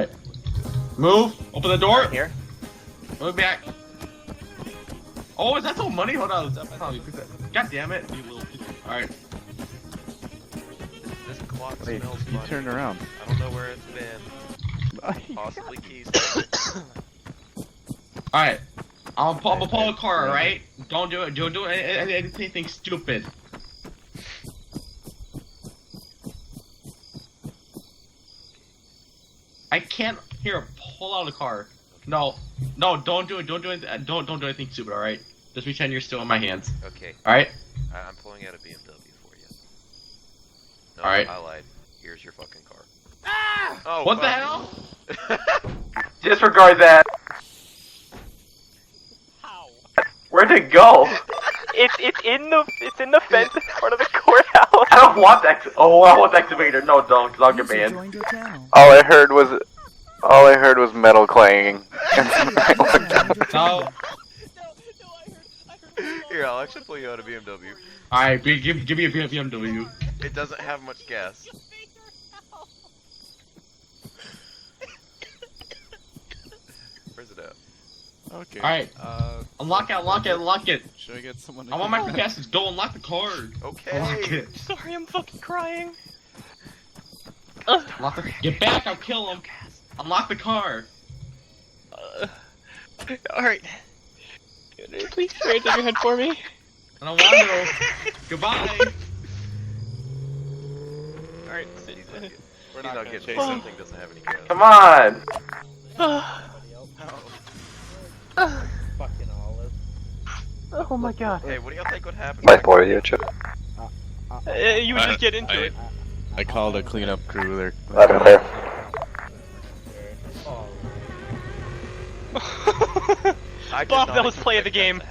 Alright. Move. Open the door. Right here. Move back. Oh, is that so money? Hold on. God damn it. Alright. This clock Wait, smells you funny. turned around. I don't know where it's been. Possibly keys. Alright. I'm gonna pull a car, alright? Don't do it. Don't do anything stupid. I can't hear pull out a car. No, don't do it. Don't do it. Don't do anything stupid. All right. Just pretend you're still in my hands. Okay. All right. I'm pulling out a BMW for you. No, All right. I lied. Here's your fucking car. Ah! Oh, What the fuck. hell? Disregard that. How? Where'd it go? It's in the fence in front of the courthouse. I don't want that. Oh, I want the excavator. No, don't, cause I'll get banned. All I heard was metal clanging. No. Here, I'll actually pull you out a BMW. All right, give me a BMW. It doesn't have much gas. Where's it at? Okay. All right. Unlock it. Should I get someone? I want my passage. Don't unlock the car. Okay. Unlock it. Sorry, I'm fucking crying. Unlock the. Get back! I'll kill him. Unlock the car. Alright. Please raise your head for me. I don't want to. Goodbye. Alright, We're not not gonna getting chase this him. thing doesn't have any gas. Come on. Fucking olive. Oh my god. Hey, what do y'all think would happen? My boy, you chip. You would just get into it. I called a cleanup crew there. Right in there. I did Bob, not that was play of the expect game. that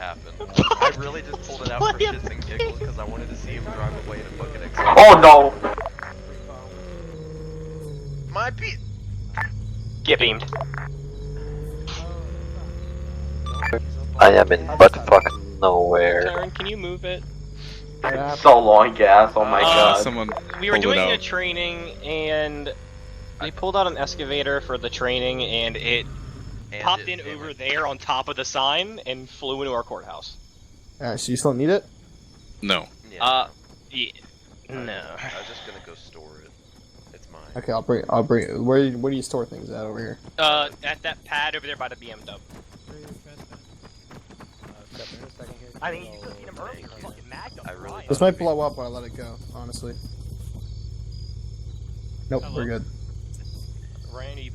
to happen. I really just pulled it out for Play of shits and the giggles game. because I wanted to see him drive away in a fucking Excavator. Oh no. My pe- Get beamed. I am in buttfuck nowhere. Karen, can you move it? So long, gas. Oh my god. Someone We were pulled it doing a out. training and they pulled out an excavator for the training and it And popped it in over damaged. there on top of the sign and flew into our courthouse. So you still need it? No. Yeah, Yeah. No. I was just gonna go store it. It's mine. Okay, I'll bring it. Where do you store things at over here? At that pad over there by the BMW. I mean, you could have seen him earlier. Fucking Magnum. I really Ryan. This might blow up when I let it go, honestly. Nope, we're good. Randy,